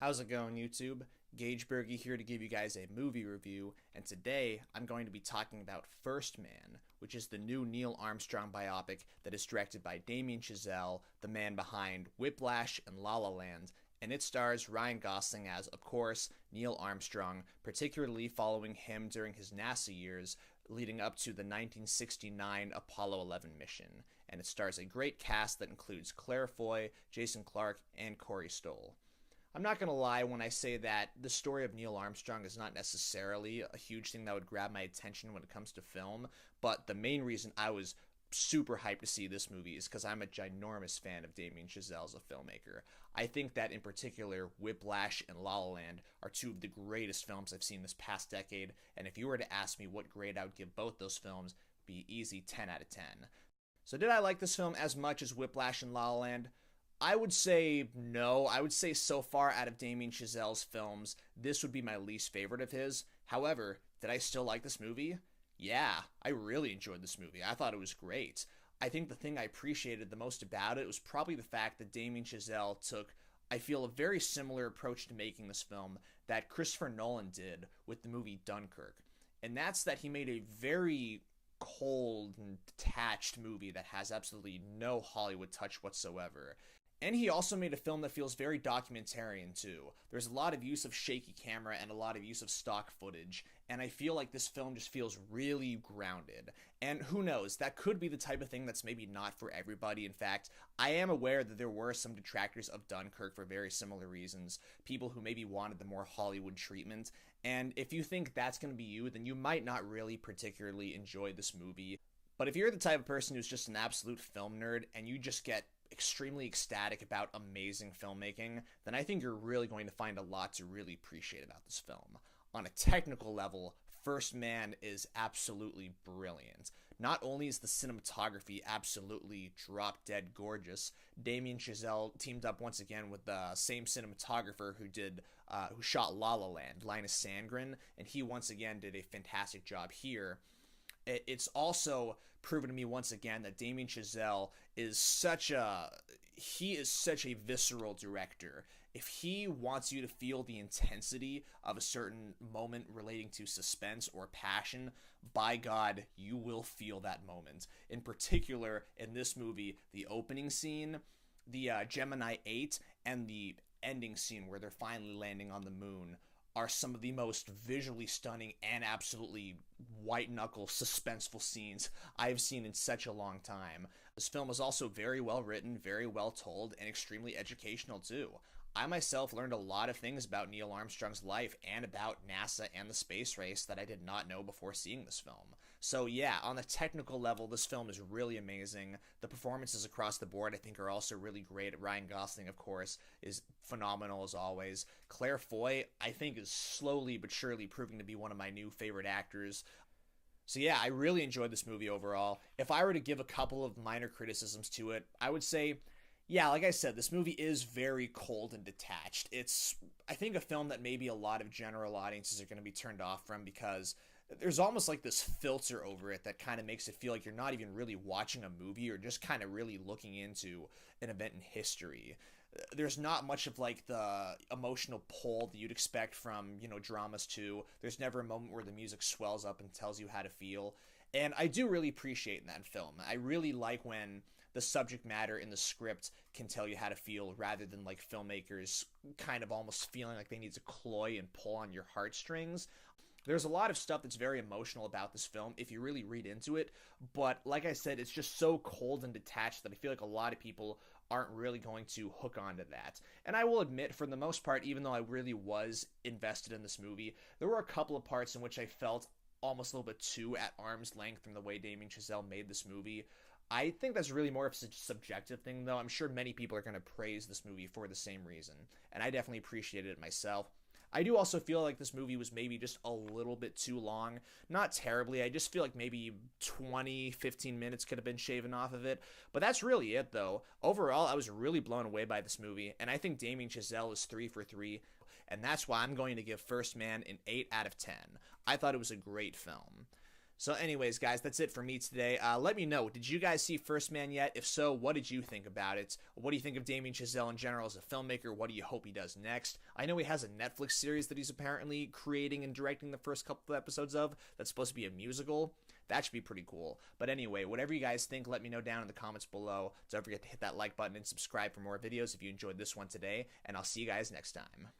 How's it going, YouTube? Gage Burgi here to give you guys a movie review, and today I'm going to be talking about First Man, which is the new Neil Armstrong biopic that is directed by Damien Chazelle, the man behind Whiplash and La La Land, and it stars Ryan Gosling as, of course, Neil Armstrong, particularly following him during his NASA years leading up to the 1969 Apollo 11 mission. And it stars a great cast that includes Claire Foy, Jason Clarke, and Corey Stoll. I'm not going to lie when I say that the story of Neil Armstrong is not necessarily a huge thing that would grab my attention when it comes to film, but the main reason I was super hyped to see this movie is because I'm a ginormous fan of Damien Chazelle as a filmmaker. I think that in particular, Whiplash and La La Land are two of the greatest films I've seen this past decade, and if you were to ask me what grade I would give both those films, it'd be easy 10 out of 10. So did I like this film as much as Whiplash and La La Land? I would say no. I would say so far out of Damien Chazelle's films, this would be my least favorite of his. However, did I still like this movie? Yeah, I really enjoyed this movie. I thought it was great. I think the thing I appreciated the most about it was probably the fact that Damien Chazelle took, I feel, a very similar approach to making this film that Christopher Nolan did with the movie Dunkirk. And that's that he made a very cold and detached movie that has absolutely no Hollywood touch whatsoever. And he also made a film that feels very documentarian too. There's a lot of use of shaky camera and a lot of use of stock footage, and I feel like this film just feels really grounded. And who knows, that could be the type of thing that's maybe not for everybody. In fact, I am aware that there were some detractors of Dunkirk for very similar reasons, people who maybe wanted the more Hollywood treatment, and if you think that's going to be you, then you might not really particularly enjoy this movie. But if you're the type of person who's just an absolute film nerd and you just get extremely ecstatic about amazing filmmaking, then I think you're really going to find a lot to really appreciate about this film. On a technical level, First Man is absolutely brilliant. Not only is the cinematography absolutely drop-dead gorgeous, Damien Chazelle teamed up once again with the same cinematographer who shot La La Land, Linus Sandgren, and he once again did a fantastic job here. It's also proven to me once again that Damien Chazelle is such a visceral director. If he wants you to feel the intensity of a certain moment relating to suspense or passion, by God, you will feel that moment. In particular, in this movie, the opening scene, the Gemini 8, and the ending scene where they're finally landing on the moon are some of the most visually stunning and absolutely white-knuckle, suspenseful scenes I have seen in such a long time. This film is also very well written, very well told, and extremely educational too. I myself learned a lot of things about Neil Armstrong's life and about NASA and the space race that I did not know before seeing this film. So yeah, on the technical level, this film is really amazing. The performances across the board I think are also really great. Ryan Gosling, of course, is phenomenal as always. Claire Foy, I think, is slowly but surely proving to be one of my new favorite actors. So yeah, I really enjoyed this movie overall. If I were to give a couple of minor criticisms to it, I would say, yeah, like I said, this movie is very cold and detached. It's, I think, a film that maybe a lot of general audiences are going to be turned off from because there's almost like this filter over it that kind of makes it feel like you're not even really watching a movie or just kind of really looking into an event in history. There's not much of like the emotional pull that you'd expect from, dramas too. There's never a moment where the music swells up and tells you how to feel. And I do really appreciate in that film. I really like when the subject matter in the script can tell you how to feel rather than like filmmakers kind of almost feeling like they need to cloy and pull on your heartstrings. There's a lot of stuff that's very emotional about this film if you really read into it, but like I said, it's just so cold and detached that I feel like a lot of people aren't really going to hook onto that. And I will admit, for the most part, even though I really was invested in this movie, there were a couple of parts in which I felt almost a little bit too at arm's length from the way Damien Chazelle made this movie. I think that's really more of a subjective thing, though. I'm sure many people are going to praise this movie for the same reason, and I definitely appreciated it myself. I do also feel like this movie was maybe just a little bit too long. Not terribly. I just feel like maybe 20, 15 minutes could have been shaven off of it. But that's really it, though. Overall, I was really blown away by this movie, and I think Damien Chazelle is 3 for 3, and that's why I'm going to give First Man an 8 out of 10. I thought it was a great film. So anyways, guys, that's it for me today. Let me know, did you guys see First Man yet? If so, what did you think about it? What do you think of Damien Chazelle in general as a filmmaker? What do you hope he does next? I know he has a Netflix series that he's apparently creating and directing the first couple of episodes of that's supposed to be a musical. That should be pretty cool. But anyway, whatever you guys think, let me know down in the comments below. Don't forget to hit that like button and subscribe for more videos if you enjoyed this one today, and I'll see you guys next time.